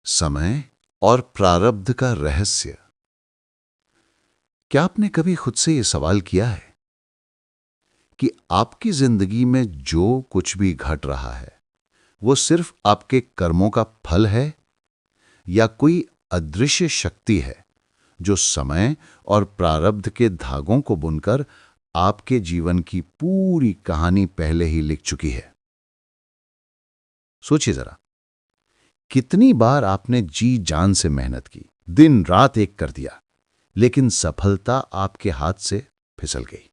समय और प्रारब्ध का रहस्य। क्या आपने कभी खुद से यह सवाल किया है कि आपकी जिंदगी में जो कुछ भी घट रहा है वो सिर्फ आपके कर्मों का फल है या कोई अदृश्य शक्ति है जो समय और प्रारब्ध के धागों को बुनकर आपके जीवन की पूरी कहानी पहले ही लिख चुकी है? सोचिए जरा, कितनी बार आपने जी जान से मेहनत की, दिन रात एक कर दिया, लेकिन सफलता आपके हाथ से फिसल गई।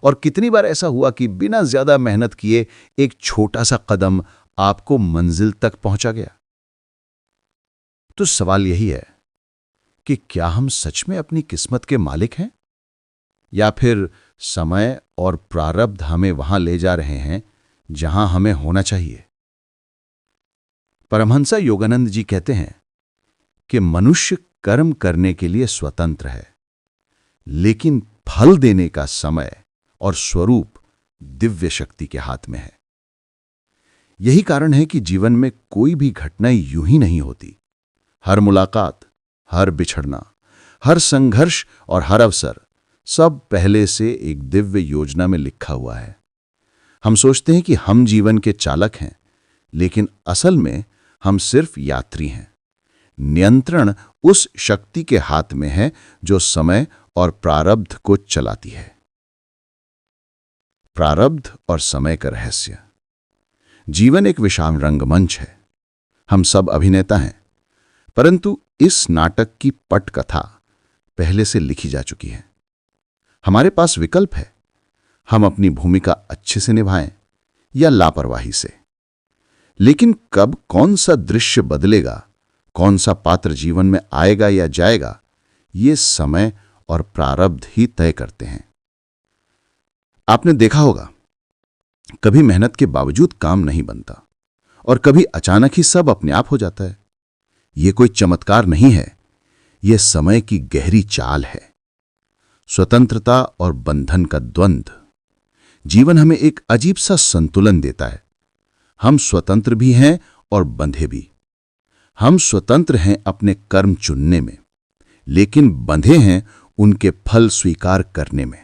और कितनी बार ऐसा हुआ कि बिना ज्यादा मेहनत किए एक छोटा सा कदम आपको मंजिल तक पहुंचा गया। तो सवाल यही है कि क्या हम सच में अपनी किस्मत के मालिक हैं या फिर समय और प्रारब्ध हमें वहां ले जा रहे हैं जहां हमें होना चाहिए? परमहंस योगानंद जी कहते हैं कि मनुष्य कर्म करने के लिए स्वतंत्र है, लेकिन फल देने का समय और स्वरूप दिव्य शक्ति के हाथ में है। यही कारण है कि जीवन में कोई भी घटना यूं ही नहीं होती। हर मुलाकात, हर बिछड़ना, हर संघर्ष और हर अवसर सब पहले से एक दिव्य योजना में लिखा हुआ है। हम सोचते हैं कि हम जीवन के चालक हैं, लेकिन असल में हम सिर्फ यात्री हैं। नियंत्रण उस शक्ति के हाथ में है जो समय और प्रारब्ध को चलाती है। प्रारब्ध और समय का रहस्य। जीवन एक विशाल रंगमंच है। हम सब अभिनेता हैं, परंतु इस नाटक की पटकथा पहले से लिखी जा चुकी है। हमारे पास विकल्प है, हम अपनी भूमिका अच्छे से निभाएं या लापरवाही से। लेकिन कब कौन सा दृश्य बदलेगा, कौन सा पात्र जीवन में आएगा या जाएगा, ये समय और प्रारब्ध ही तय करते हैं। आपने देखा होगा, कभी मेहनत के बावजूद काम नहीं बनता और कभी अचानक ही सब अपने आप हो जाता है। ये कोई चमत्कार नहीं है, यह समय की गहरी चाल है। स्वतंत्रता और बंधन का द्वंद्व। जीवन हमें एक अजीब सा संतुलन देता है। हम स्वतंत्र भी हैं और बंधे भी। हम स्वतंत्र हैं अपने कर्म चुनने में, लेकिन बंधे हैं उनके फल स्वीकार करने में।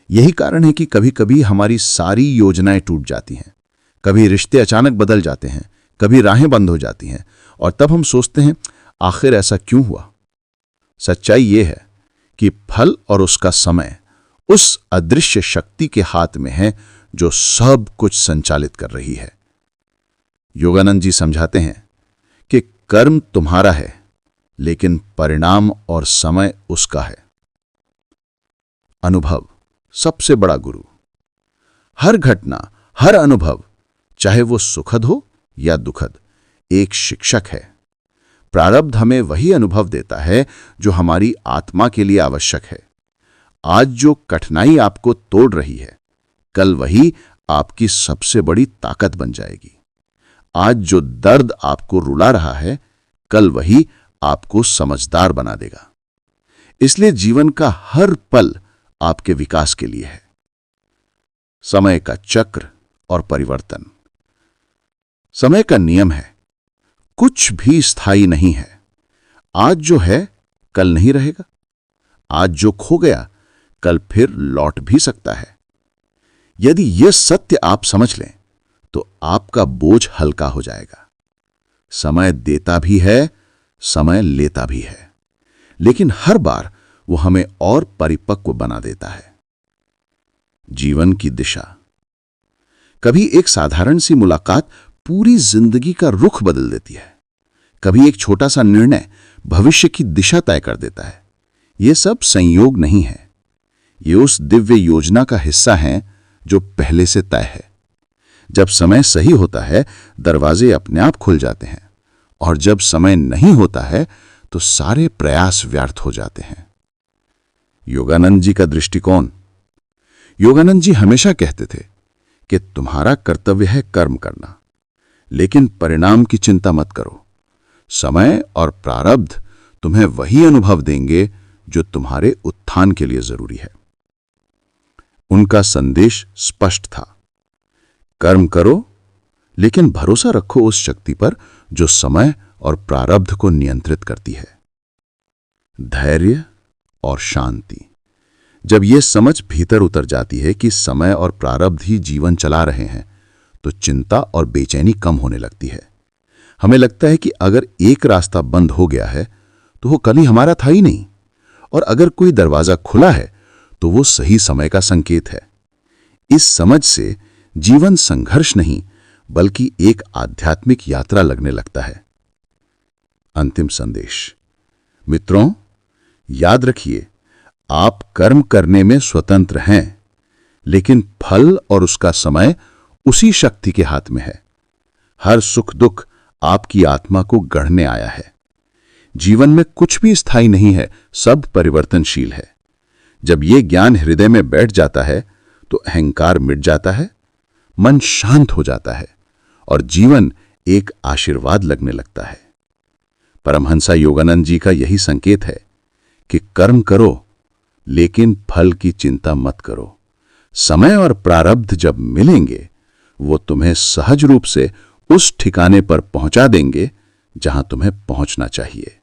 यही कारण है कि कभी कभी हमारी सारी योजनाएं टूट जाती हैं, कभी रिश्ते अचानक बदल जाते हैं, कभी राहें बंद हो जाती हैं, और तब हम सोचते हैं आखिर ऐसा क्यों हुआ। सच्चाई यह है कि फल और उसका समय उस अदृश्य शक्ति के हाथ में है जो सब कुछ संचालित कर रही है। योगानंद जी समझाते हैं कि कर्म तुम्हारा है, लेकिन परिणाम और समय उसका है। अनुभव सबसे बड़ा गुरु। हर घटना, हर अनुभव, चाहे वो सुखद हो या दुखद, एक शिक्षक है। प्रारब्ध हमें वही अनुभव देता है जो हमारी आत्मा के लिए आवश्यक है। आज जो कठिनाई आपको तोड़ रही है, कल वही आपकी सबसे बड़ी ताकत बन जाएगी। आज जो दर्द आपको रुला रहा है, कल वही आपको समझदार बना देगा। इसलिए जीवन का हर पल आपके विकास के लिए है। समय का चक्र और परिवर्तन। समय का नियम है, कुछ भी स्थायी नहीं है। आज जो है कल नहीं रहेगा। आज जो खो गया कल फिर लौट भी सकता है। यदि यह सत्य आप समझ लें तो आपका बोझ हल्का हो जाएगा। समय देता भी है, समय लेता भी है, लेकिन हर बार वो हमें और परिपक्व बना देता है। जीवन की दिशा। कभी एक साधारण सी मुलाकात पूरी जिंदगी का रुख बदल देती है। कभी एक छोटा सा निर्णय भविष्य की दिशा तय कर देता है। ये सब संयोग नहीं है, ये उस दिव्य योजना का हिस्सा है जो पहले से तय है। जब समय सही होता है, दरवाजे अपने आप खुल जाते हैं, और जब समय नहीं होता है तो सारे प्रयास व्यर्थ हो जाते हैं। योगानंद जी का दृष्टिकोण। योगानंद जी हमेशा कहते थे कि तुम्हारा कर्तव्य है कर्म करना, लेकिन परिणाम की चिंता मत करो। समय और प्रारब्ध तुम्हें वही अनुभव देंगे जो तुम्हारे उत्थान के लिए जरूरी है। उनका संदेश स्पष्ट था, कर्म करो, लेकिन भरोसा रखो उस शक्ति पर जो समय और प्रारब्ध को नियंत्रित करती है। धैर्य और शांति। जब यह समझ भीतर उतर जाती है कि समय और प्रारब्ध ही जीवन चला रहे हैं, तो चिंता और बेचैनी कम होने लगती है। हमें लगता है कि अगर एक रास्ता बंद हो गया है तो वो कल ही हमारा था ही नहीं, और अगर कोई दरवाजा खुला है तो वो सही समय का संकेत है। इस समझ से जीवन संघर्ष नहीं बल्कि एक आध्यात्मिक यात्रा लगने लगता है। अंतिम संदेश। मित्रों, याद रखिए, आप कर्म करने में स्वतंत्र हैं, लेकिन फल और उसका समय उसी शक्ति के हाथ में है। हर सुख दुख आपकी आत्मा को गढ़ने आया है। जीवन में कुछ भी स्थायी नहीं है, सब परिवर्तनशील है। जब यह ज्ञान हृदय में बैठ जाता है तो अहंकार मिट जाता है, मन शांत हो जाता है और जीवन एक आशीर्वाद लगने लगता है। परमहंसा योगानंद जी का यही संकेत है कि कर्म करो लेकिन फल की चिंता मत करो। समय और प्रारब्ध जब मिलेंगे वो तुम्हें सहज रूप से उस ठिकाने पर पहुंचा देंगे जहां तुम्हें पहुंचना चाहिए।